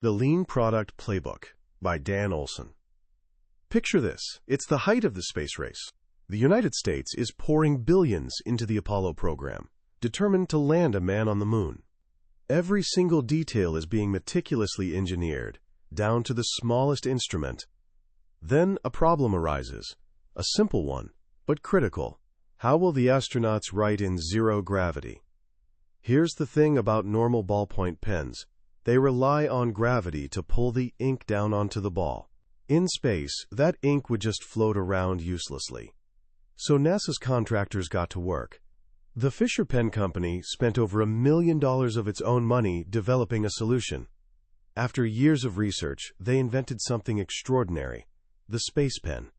The Lean Product Playbook by Dan Olsen. Picture this. It's the height of the space race. The United States is pouring billions into the Apollo program, determined to land a man on the moon. Every single detail is being meticulously engineered, down to the smallest instrument. Then a problem arises, a simple one, but critical. How will the astronauts write in zero gravity? Here's the thing about normal ballpoint pens. They rely on gravity to pull the ink down onto the ball. In space, that ink would just float around uselessly. So NASA's contractors got to work. The Fisher Pen Company spent over $1 million of its own money developing a solution. After years of research, they invented something extraordinary: the space pen.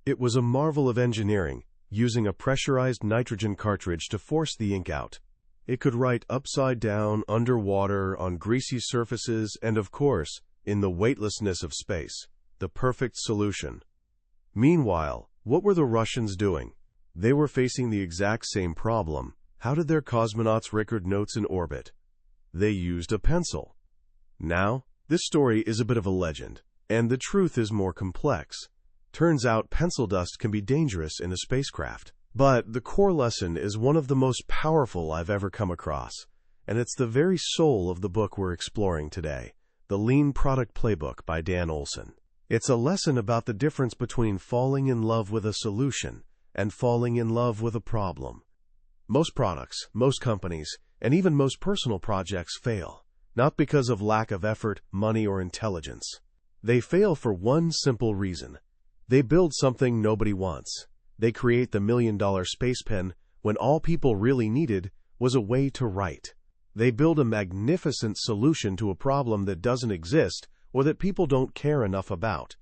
It was a marvel of engineering, using a pressurized nitrogen cartridge to force the ink out. It could write upside down, underwater, on greasy surfaces, and of course, in the weightlessness of space. The perfect solution. Meanwhile, what were the Russians doing? They were facing the exact same problem. How did their cosmonauts record notes in orbit? They used a pencil. Now, this story is a bit of a legend, and the truth is more complex. Turns out pencil dust can be dangerous in a spacecraft. But the core lesson is one of the most powerful I've ever come across, and it's the very soul of the book we're exploring today, The Lean Product Playbook by Dan Olsen. It's a lesson about the difference between falling in love with a solution and falling in love with a problem. Most products, most companies, and even most personal projects fail, not because of lack of effort, money, or intelligence. They fail for one simple reason. They build something nobody wants. They create the $1 million space pen when all people really needed was a way to write. They build a magnificent solution to a problem that doesn't exist or that people don't care enough about.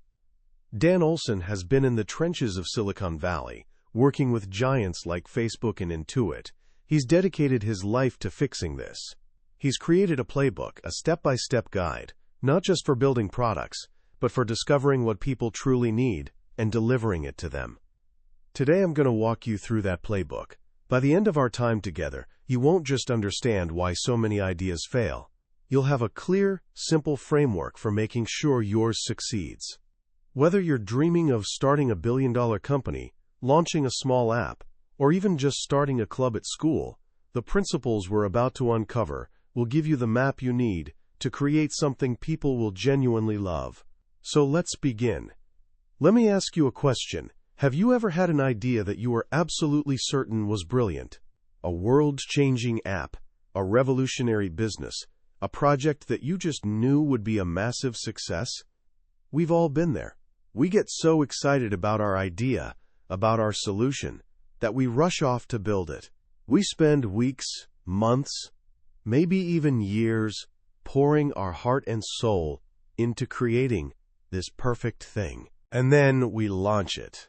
Dan Olsen has been in the trenches of Silicon Valley, working with giants like Facebook and Intuit. He's dedicated his life to fixing this. He's created a playbook, a step-by-step guide, not just for building products, but for discovering what people truly need and delivering it to them. Today I'm going to walk you through that playbook. By the end of our time together, you won't just understand why so many ideas fail. You'll have a clear, simple framework for making sure yours succeeds. Whether you're dreaming of starting a billion-dollar company, launching a small app, or even just starting a club at school, the principles we're about to uncover will give you the map you need to create something people will genuinely love. So let's begin. Let me ask you a question. Have you ever had an idea that you were absolutely certain was brilliant? A world-changing app, a revolutionary business, a project that you just knew would be a massive success? We've all been there. We get so excited about our idea, about our solution, that we rush off to build it. We spend weeks, months, maybe even years, pouring our heart and soul into creating this perfect thing. And then we launch it.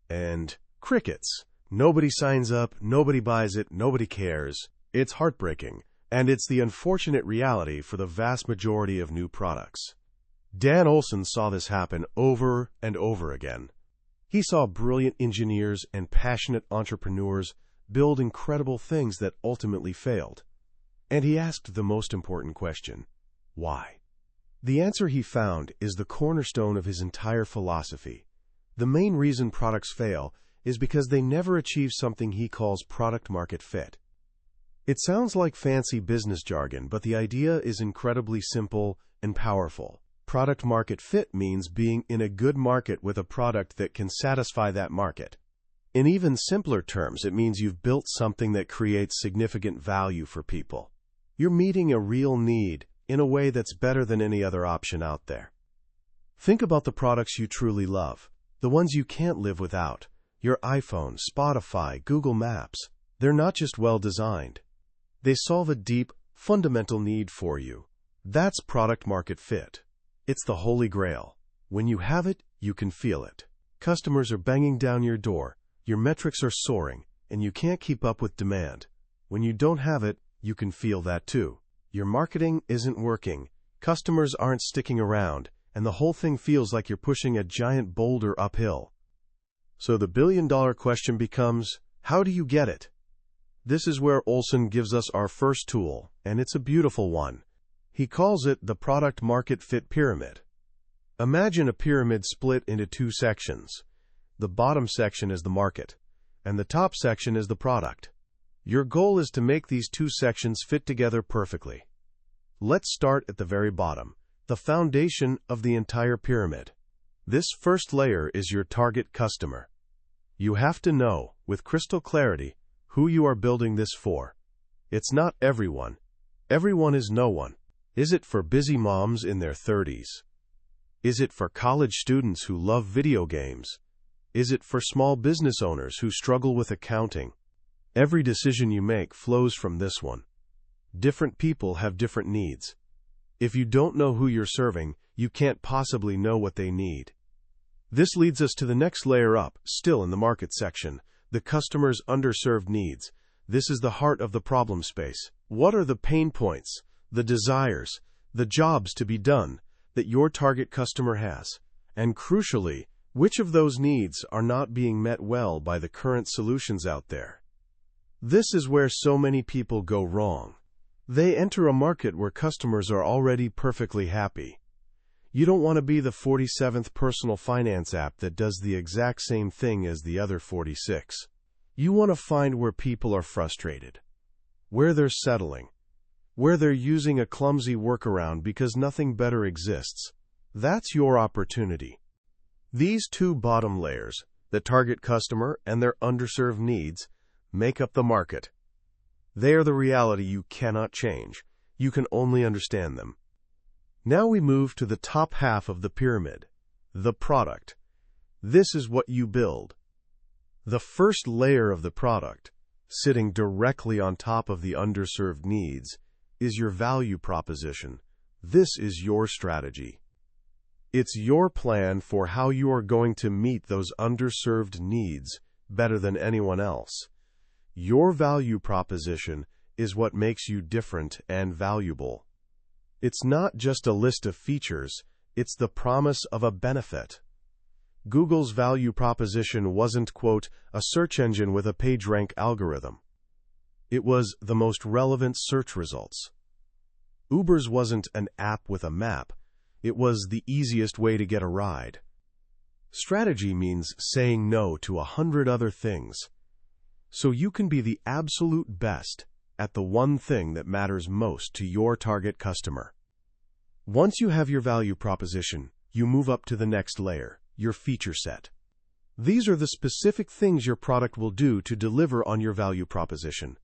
And crickets. Nobody signs up, nobody buys it, nobody cares. It's heartbreaking, and it's the unfortunate reality for the vast majority of new products. Dan Olsen saw this happen over and over again. He saw brilliant engineers and passionate entrepreneurs build incredible things that ultimately failed. And he asked the most important question: why? The answer he found is the cornerstone of his entire philosophy. The main reason products fail is because they never achieve something he calls product-market fit. It sounds like fancy business jargon, but the idea is incredibly simple and powerful. Product-market fit means being in a good market with a product that can satisfy that market. In even simpler terms, it means you've built something that creates significant value for people. You're meeting a real need in a way that's better than any other option out there. Think about the products you truly love. The ones you can't live without. Your iPhone, Spotify, Google Maps. They're not just well-designed. They solve a deep, fundamental need for you. That's product-market fit. It's the holy grail. When you have it, you can feel it. Customers are banging down your door. Your metrics are soaring, and you can't keep up with demand. When you don't have it, you can feel that too. Your marketing isn't working. Customers aren't sticking around, and the whole thing feels like you're pushing a giant boulder uphill. So the billion-dollar question becomes, how do you get it? This is where Olsen gives us our first tool, and it's a beautiful one. He calls it the product market fit pyramid. Imagine a pyramid split into two sections. The bottom section is the market, and the top section is the product. Your goal is to make these two sections fit together perfectly. Let's start at the very bottom, the foundation of the entire pyramid. This first layer is your target customer. You have to know, with crystal clarity, who you are building this for. It's not everyone. Everyone is no one. Is it for busy moms in their 30s? Is it for college students who love video games? Is it for small business owners who struggle with accounting? Every decision you make flows from this one. Different people have different needs. If you don't know who you're serving, you can't possibly know what they need. This leads us to the next layer up, still in the market section, the customer's underserved needs. This is the heart of the problem space. What are the pain points, the desires, the jobs to be done that your target customer has? And crucially, which of those needs are not being met well by the current solutions out there? This is where so many people go wrong. They enter a market where customers are already perfectly happy. You don't want to be the 47th personal finance app that does the exact same thing as the other 46. You want to find where people are frustrated, where they're settling, where they're using a clumsy workaround because nothing better exists. That's your opportunity. These two bottom layers, the target customer and their underserved needs, make up the market. They are the reality you cannot change. You can only understand them. Now we move to the top half of the pyramid, the product. This is what you build. The first layer of the product, sitting directly on top of the underserved needs, is your value proposition. This is your strategy. It's your plan for how you are going to meet those underserved needs better than anyone else. Your value proposition is what makes you different and valuable. It's not just a list of features, it's the promise of a benefit. Google's value proposition wasn't, quote, a search engine with a PageRank algorithm. It was the most relevant search results. Uber's wasn't an app with a map. It was the easiest way to get a ride. Strategy means saying no to 100 other things, so you can be the absolute best at the one thing that matters most to your target customer. Once you have your value proposition, you move up to the next layer, your feature set. These are the specific things your product will do to deliver on your value proposition.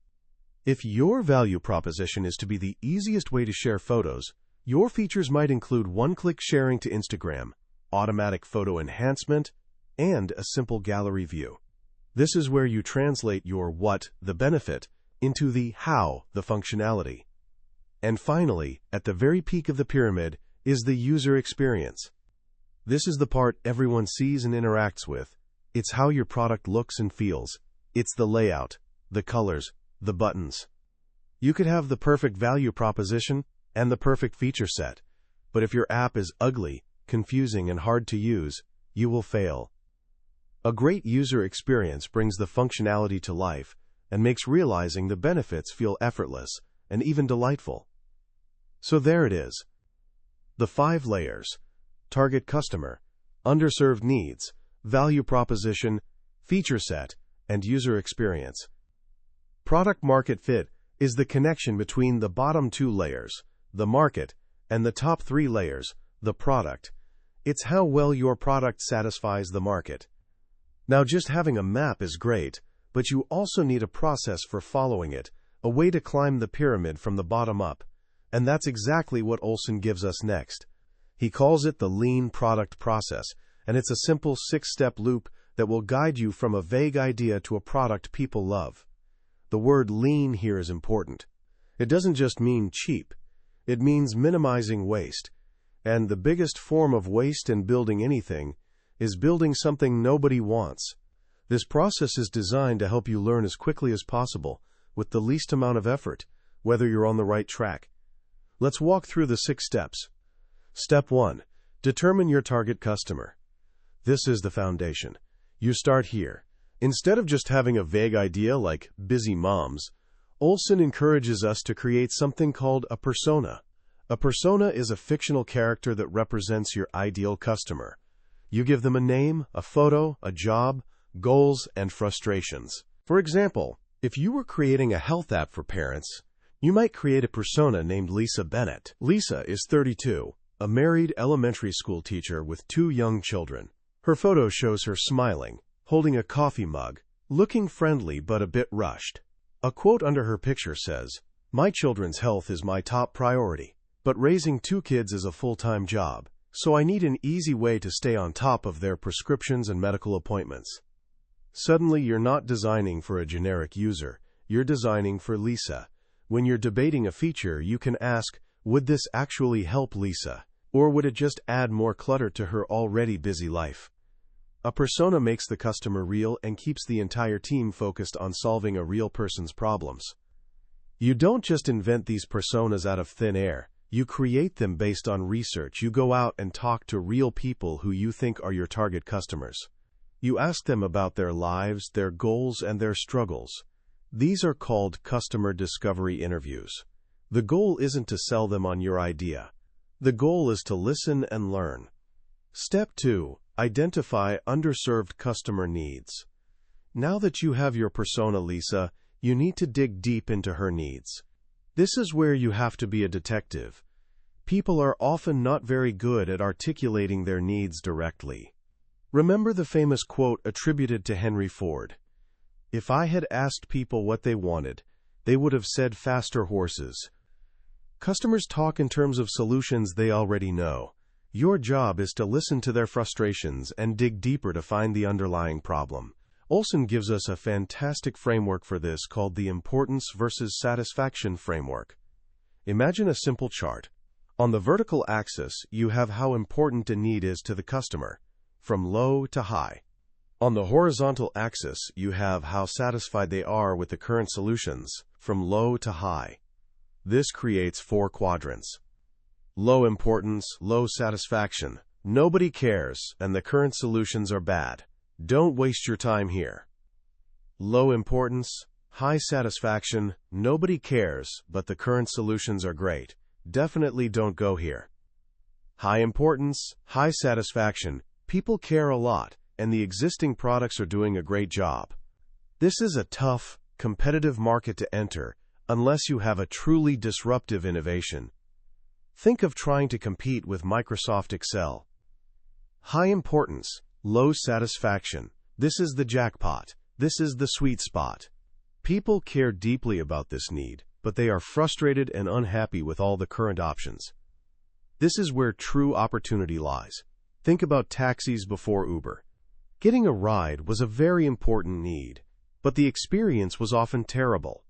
If your value proposition is to be the easiest way to share photos, your features might include one-click sharing to Instagram, automatic photo enhancement, and a simple gallery view. This is where you translate your what, the benefit, into the how, the functionality. And finally, at the very peak of the pyramid, is the user experience. This is the part everyone sees and interacts with. It's how your product looks and feels. It's the layout, the colors, the buttons. You could have the perfect value proposition and the perfect feature set, but if your app is ugly, confusing, and hard to use, you will fail. A great user experience brings the functionality to life and makes realizing the benefits feel effortless and even delightful. So there it is. The 5 layers: target customer, underserved needs, value proposition, feature set, and user experience. Product market fit is the connection between the bottom 2 layers, the market, and the top 3 layers, the product. It's how well your product satisfies the market. Now, just having a map is great, but you also need a process for following it, a way to climb the pyramid from the bottom up. And that's exactly what Olsen gives us next. He calls it the Lean Product Process, and it's a simple 6-step loop that will guide you from a vague idea to a product people love. The word lean here is important. It doesn't just mean cheap. It means minimizing waste. And the biggest form of waste in building anything is building something nobody wants. This process is designed to help you learn as quickly as possible with the least amount of effort, whether you're on the right track. Let's walk through the 6 steps. Step 1. Determine your target customer. This is the foundation. You start here. Instead of just having a vague idea like busy moms, Olsen encourages us to create something called a persona, A persona is a fictional character that represents your ideal customer. You give them a name, a photo, a job, goals, and frustrations. For example, if you were creating a health app for parents, you might create a persona named Lisa Bennett. Lisa is 32, a married elementary school teacher with 2 young children. Her photo shows her smiling, holding a coffee mug, looking friendly but a bit rushed. A quote under her picture says, "My children's health is my top priority, but raising 2 kids is a full-time job, so I need an easy way to stay on top of their prescriptions and medical appointments." Suddenly, you're not designing for a generic user, you're designing for Lisa. When you're debating a feature, you can ask, would this actually help Lisa? Or would it just add more clutter to her already busy life? A persona makes the customer real and keeps the entire team focused on solving a real person's problems. You don't just invent these personas out of thin air, you create them based on research. You go out and talk to real people who you think are your target customers. You ask them about their lives, their goals, and their struggles. These are called customer discovery interviews. The goal isn't to sell them on your idea. The goal is to listen and learn. Step 2. Identify underserved customer needs. Now that you have your persona Lisa, you need to dig deep into her needs. This is where you have to be a detective. People are often not very good at articulating their needs directly. Remember the famous quote attributed to Henry Ford? "If I had asked people what they wanted, they would have said faster horses." Customers talk in terms of solutions they already know. Your job is to listen to their frustrations and dig deeper to find the underlying problem. Olsen gives us a fantastic framework for this called the importance versus satisfaction framework. Imagine a simple chart. On the vertical axis, you have how important a need is to the customer, from low to high. On the horizontal axis, you have how satisfied they are with the current solutions, from low to high. This creates 4 quadrants. Low importance, low satisfaction, nobody cares, and the current solutions are bad. Don't waste your time here. Low importance, high satisfaction, nobody cares, but the current solutions are great. Definitely don't go here. High importance, high satisfaction, people care a lot, and the existing products are doing a great job. This is a tough, competitive market to enter unless you have a truly disruptive innovation. Think of trying to compete with Microsoft Excel. High importance, low satisfaction. This is the jackpot. This is the sweet spot. People care deeply about this need, but they are frustrated and unhappy with all the current options. This is where true opportunity lies. Think about taxis before Uber. Getting a ride was a very important need, but the experience was often terrible.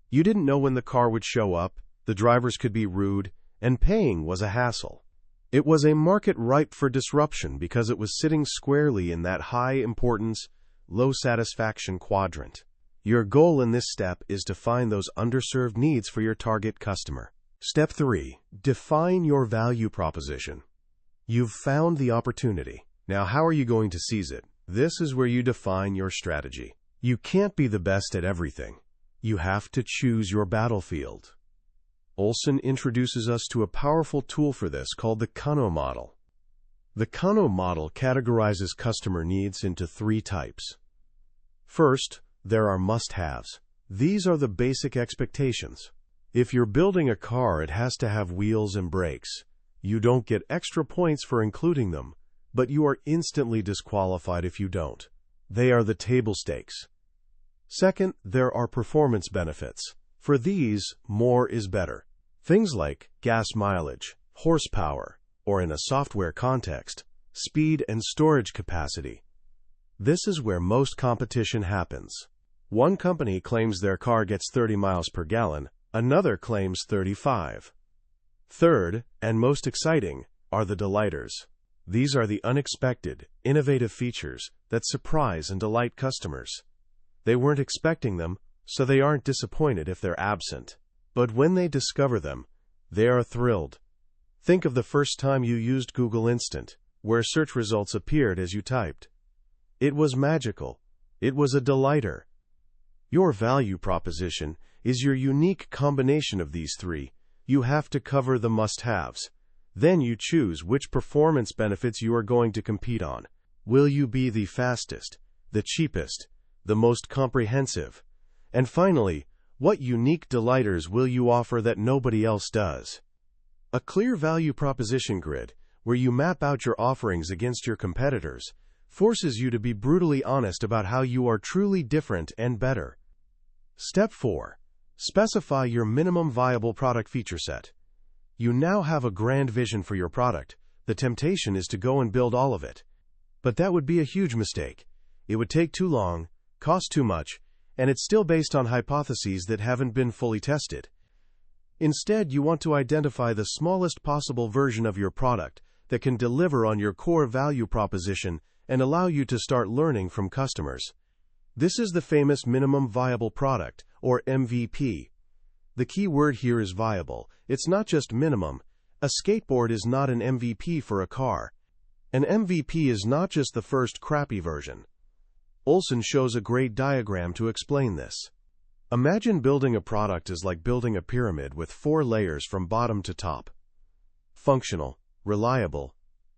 You didn't know when the car would show up, the drivers could be rude, and paying was a hassle. It was a market ripe for disruption because it was sitting squarely in that high importance, low satisfaction quadrant. Your goal in this step is to find those underserved needs for your target customer. Step 3. Define your value proposition. You've found the opportunity. Now, how are you going to seize it? This is where you define your strategy. You can't be the best at everything. You have to choose your battlefield. Olsen introduces us to a powerful tool for this called the Kano model. The Kano model categorizes customer needs into 3 types. First, there are must-haves. These are the basic expectations. If you're building a car, it has to have wheels and brakes. You don't get extra points for including them, but you are instantly disqualified if you don't. They are the table stakes. Second, there are performance benefits. For these, more is better. Things like gas mileage, horsepower, or in a software context, speed and storage capacity. This is where most competition happens. One company claims their car gets 30 miles per gallon, another claims 35. Third, and most exciting, are the delighters. These are the unexpected, innovative features that surprise and delight customers. They weren't expecting them, so they aren't disappointed if they're absent. But when they discover them, they are thrilled. Think of the first time you used Google Instant, where search results appeared as you typed. It was magical. It was a delighter. Your value proposition is your unique combination of these 3. you have to cover the must-haves. Then you choose which performance benefits you are going to compete on. Will you be the fastest, the cheapest, the most comprehensive? And finally, what unique delighters will you offer that nobody else does? A clear value proposition grid, where you map out your offerings against your competitors, forces you to be brutally honest about how you are truly different and better. Step 4. Specify your minimum viable product feature set. You now have a grand vision for your product. The temptation is to go and build all of it. But that would be a huge mistake. It would take too long, cost too much, and it's still based on hypotheses that haven't been fully tested. Instead, you want to identify the smallest possible version of your product that can deliver on your core value proposition and allow you to start learning from customers. This is the famous minimum viable product, or MVP. The key word here is viable. It's not just minimum. A skateboard is not an MVP for a car. An MVP is not just the first crappy version. Olsen shows a great diagram to explain this. Imagine building a product is like building a pyramid with 4 layers from bottom to top. Functional, reliable,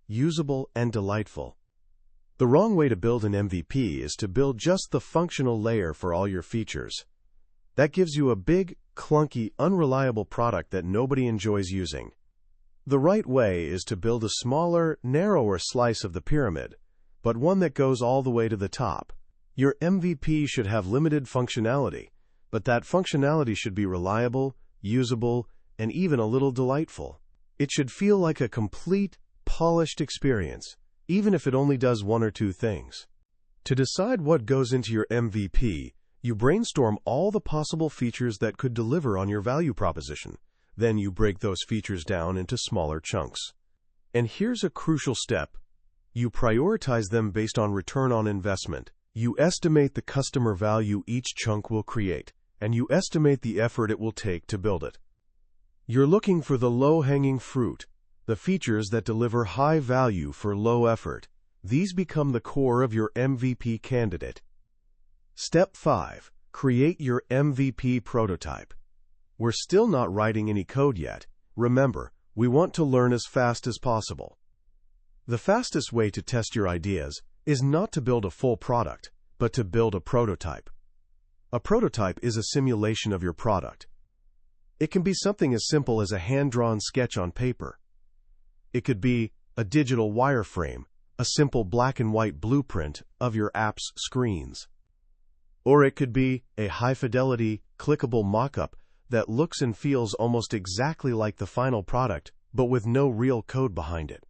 usable, and delightful. The wrong way to build an MVP is to build just the functional layer for all your features. That gives you a big, clunky, unreliable product that nobody enjoys using. The right way is to build a smaller, narrower slice of the pyramid, but one that goes all the way to the top. Your MVP should have limited functionality, but that functionality should be reliable, usable, and even a little delightful. It should feel like a complete, polished experience, even if it only does 1 or 2 things. To decide what goes into your MVP, you brainstorm all the possible features that could deliver on your value proposition. Then you break those features down into smaller chunks. And here's a crucial step. You prioritize them based on return on investment. You estimate the customer value each chunk will create, and you estimate the effort it will take to build it. You're looking for the low-hanging fruit, the features that deliver high value for low effort. These become the core of your MVP candidate. Step 5. Create your MVP prototype. We're still not writing any code yet. Remember, we want to learn as fast as possible. The fastest way to test your ideas is not to build a full product, but to build a prototype. A prototype is a simulation of your product. It can be something as simple as a hand-drawn sketch on paper. It could be a digital wireframe, a simple black and white blueprint of your app's screens. Or it could be a high-fidelity, clickable mock-up that looks and feels almost exactly like the final product, but with no real code behind it.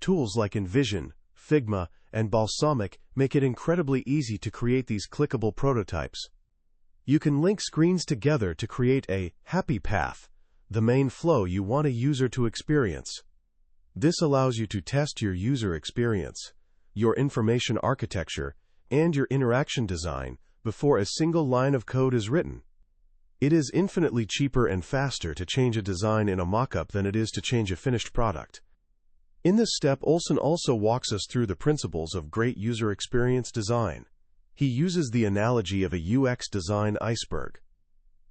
Tools like Envision, Figma, and Balsamiq make it incredibly easy to create these clickable prototypes. You can link screens together to create a happy path, the main flow you want a user to experience. This allows you to test your user experience, your information architecture, and your interaction design before a single line of code is written. It is infinitely cheaper and faster to change a design in a mock-up than it is to change a finished product. In this step, Olsen also walks us through the principles of great user experience design. He uses the analogy of a UX design iceberg.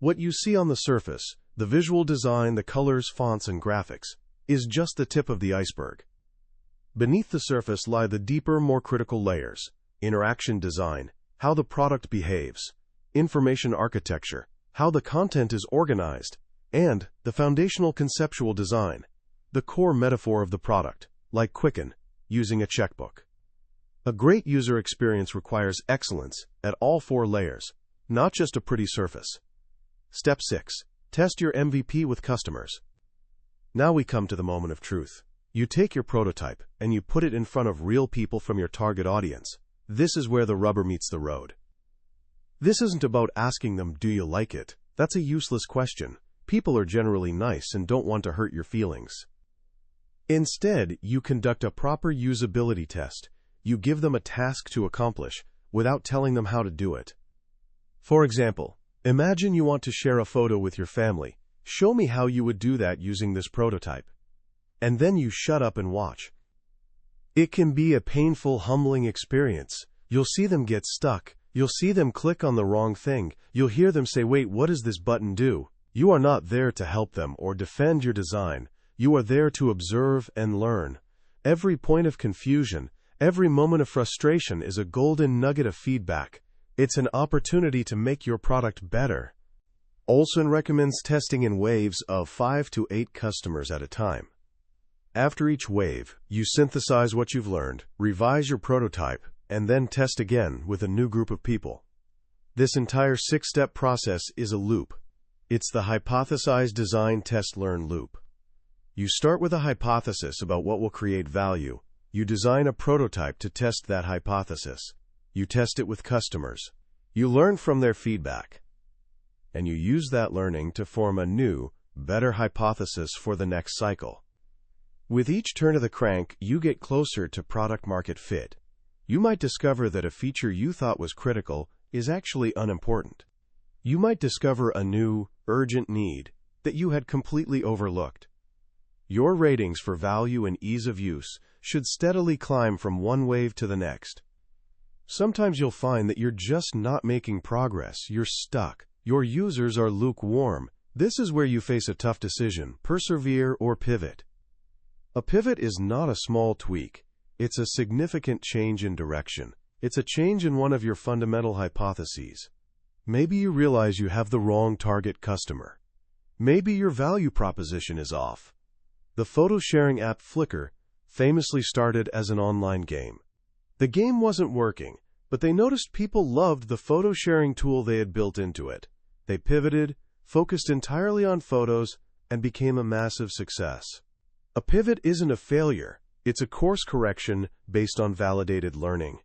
What you see on the surface, the visual design, the colors, fonts, and graphics, is just the tip of the iceberg. Beneath the surface lie the deeper, more critical layers: interaction design, how the product behaves; information architecture, how the content is organized; and the foundational conceptual design, the core metaphor of the product, like Quicken, using a checkbook. A great user experience requires excellence at all 4 layers, not just a pretty surface. Step 6. Test your MVP with customers. Now we come to the moment of truth. You take your prototype and you put it in front of real people from your target audience. This is where the rubber meets the road. This isn't about asking them, "Do you like it?" That's a useless question. People are generally nice and don't want to hurt your feelings. Instead, you conduct a proper usability test. You give them a task to accomplish without telling them how to do it. For example, imagine you want to share a photo with your family. Show me how you would do that using this prototype. And then you shut up and watch. It can be a painful, humbling experience. You'll see them get stuck. You'll see them click on the wrong thing. You'll hear them say, "Wait, what does this button do?" You are not there to help them or defend your design. You are there to observe and learn. Every point of confusion, every moment of frustration is a golden nugget of feedback. It's an opportunity to make your product better. Olsen recommends testing in waves of 5 to 8 customers at a time. After each wave, you synthesize what you've learned, revise your prototype, and then test again with a new group of people. This entire 6-step process is a loop. It's the hypothesize, design, test, learn loop. You start with a hypothesis about what will create value. You design a prototype to test that hypothesis. You test it with customers. You learn from their feedback. And you use that learning to form a new, better hypothesis for the next cycle. With each turn of the crank, you get closer to product-market fit. You might discover that a feature you thought was critical is actually unimportant. You might discover a new, urgent need that you had completely overlooked. Your ratings for value and ease of use should steadily climb from one wave to the next. Sometimes you'll find that you're just not making progress. You're stuck. Your users are lukewarm. This is where you face a tough decision: persevere or pivot. A pivot is not a small tweak. It's a significant change in direction. It's a change in one of your fundamental hypotheses. Maybe you realize you have the wrong target customer. Maybe your value proposition is off. The photo-sharing app Flickr famously started as an online game. The game wasn't working, but they noticed people loved the photo-sharing tool they had built into it. They pivoted, focused entirely on photos, and became a massive success. A pivot isn't a failure. It's a course correction based on validated learning.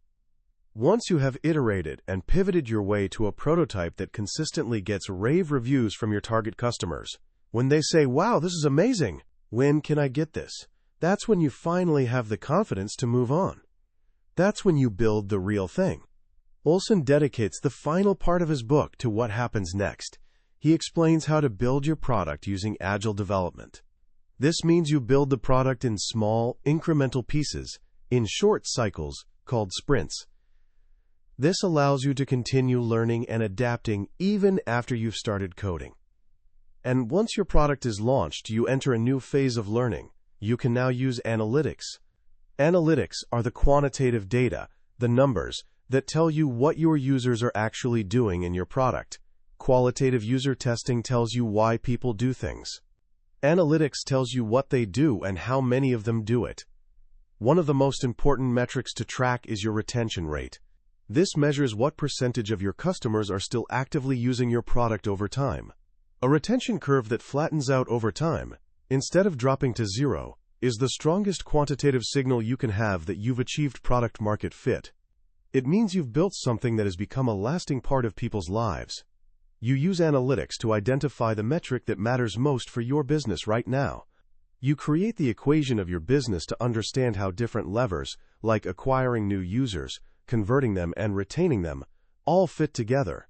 Once you have iterated and pivoted your way to a prototype that consistently gets rave reviews from your target customers, when they say, "Wow, this is amazing. When can I get this?" that's when you finally have the confidence to move on. That's when you build the real thing. Olsen dedicates the final part of his book to what happens next. He explains how to build your product using agile development. This means you build the product in small, incremental pieces, in short cycles called sprints. This allows you to continue learning and adapting even after you've started coding. And once your product is launched, you enter a new phase of learning. You can now use analytics. Analytics are the quantitative data, the numbers, that tell you what your users are actually doing in your product. Qualitative user testing tells you why people do things. Analytics tells you what they do and how many of them do it. One of the most important metrics to track is your retention rate. This measures what percentage of your customers are still actively using your product over time. A retention curve that flattens out over time, instead of dropping to zero, is the strongest quantitative signal you can have that you've achieved product-market fit. It means you've built something that has become a lasting part of people's lives. You use analytics to identify the metric that matters most for your business right now. You create the equation of your business to understand how different levers, like acquiring new users, converting them, and retaining them, all fit together.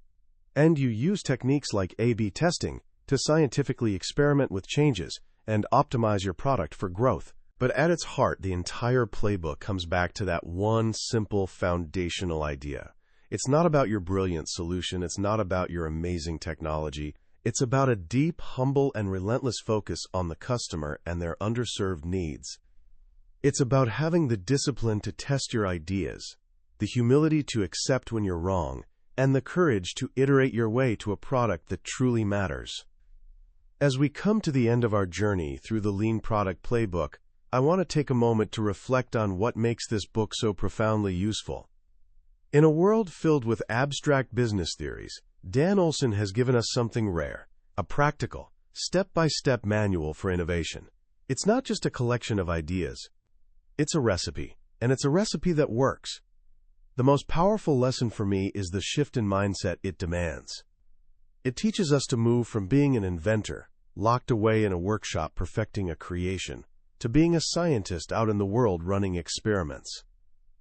And you use techniques like A/B testing to scientifically experiment with changes and optimize your product for growth. But at its heart, the entire playbook comes back to that one simple foundational idea. It's not about your brilliant solution. It's not about your amazing technology. It's about a deep, humble, and relentless focus on the customer and their underserved needs. It's about having the discipline to test your ideas, the humility to accept when you're wrong, and the courage to iterate your way to a product that truly matters. As we come to the end of our journey through the Lean Product Playbook, I want to take a moment to reflect on what makes this book so profoundly useful. In a world filled with abstract business theories, Dan Olsen has given us something rare, a practical, step-by-step manual for innovation. It's not just a collection of ideas. It's a recipe, and it's a recipe that works. The most powerful lesson for me is the shift in mindset it demands. It teaches us to move from being an inventor, locked away in a workshop perfecting a creation, to being a scientist out in the world running experiments.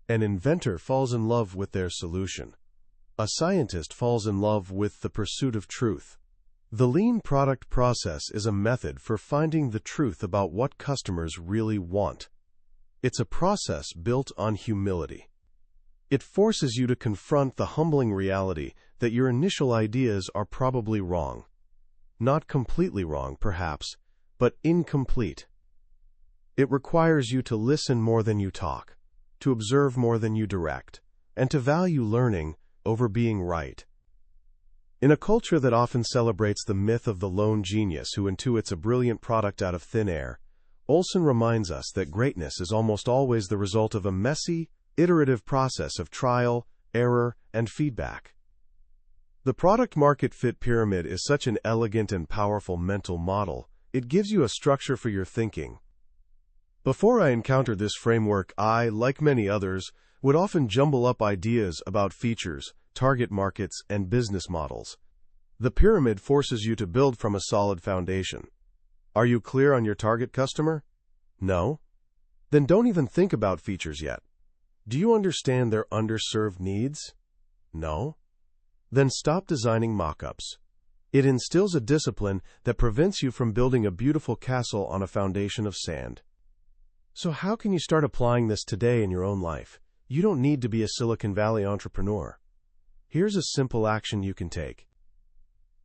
An inventor falls in love with their solution. A scientist falls in love with the pursuit of truth. The lean product process is a method for finding the truth about what customers really want. It's a process built on humility. It forces you to confront the humbling reality that your initial ideas are probably wrong. Not completely wrong, perhaps, but incomplete. It requires you to listen more than you talk, to observe more than you direct, and to value learning over being right. In a culture that often celebrates the myth of the lone genius who intuits a brilliant product out of thin air, Olsen reminds us that greatness is almost always the result of a messy, iterative process of trial, error, and feedback. The product-market fit pyramid is such an elegant and powerful mental model. It gives you a structure for your thinking. Before I encountered this framework, I, like many others, would often jumble up ideas about features, target markets, and business models. The pyramid forces you to build from a solid foundation. Are you clear on your target customer? No? Then don't even think about features yet. Do you understand their underserved needs? No? Then stop designing mock-ups. It instills a discipline that prevents you from building a beautiful castle on a foundation of sand. So how can you start applying this today in your own life? You don't need to be a Silicon Valley entrepreneur. Here's a simple action you can take.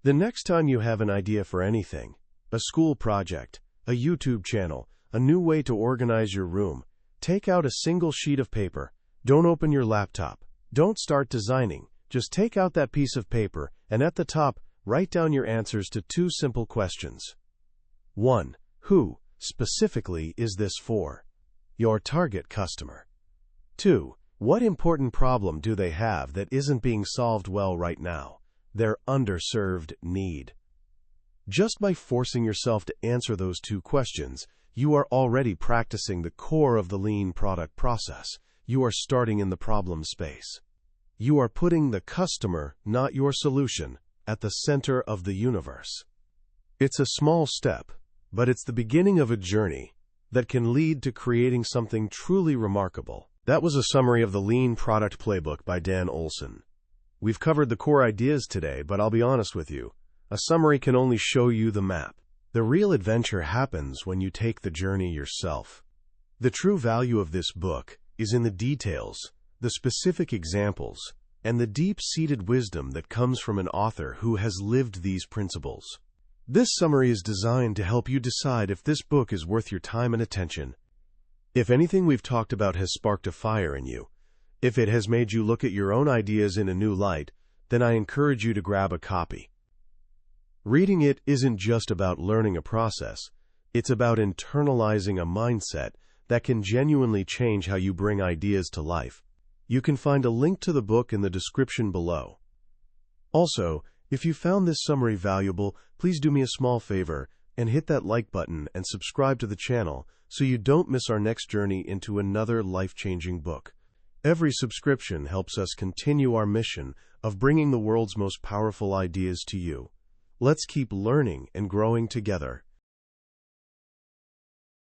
The next time you have an idea for anything, a school project, a YouTube channel, a new way to organize your room, take out a single sheet of paper. Don't open your laptop. Don't start designing. Just take out that piece of paper and at the top, write down your answers to two simple questions. 1. Who, specifically, is this for? Your target customer. 2. What important problem do they have that isn't being solved well right now? Their underserved need. Just by forcing yourself to answer those two questions, you are already practicing the core of the lean product process. You are starting in the problem space. You are putting the customer, not your solution, at the center of the universe. It's a small step, but it's the beginning of a journey that can lead to creating something truly remarkable. That was a summary of the Lean Product Playbook by Dan Olsen. We've covered the core ideas today, but I'll be honest with you, a summary can only show you the map. The real adventure happens when you take the journey yourself. The true value of this book is in the details, the specific examples, and the deep-seated wisdom that comes from an author who has lived these principles. This summary is designed to help you decide if this book is worth your time and attention. If anything we've talked about has sparked a fire in you, if it has made you look at your own ideas in a new light, then I encourage you to grab a copy. Reading it isn't just about learning a process, it's about internalizing a mindset that can genuinely change how you bring ideas to life. You can find a link to the book in the description below. Also, if you found this summary valuable, please do me a small favor and hit that like button and subscribe to the channel so you don't miss our next journey into another life-changing book. Every subscription helps us continue our mission of bringing the world's most powerful ideas to you. Let's keep learning and growing together.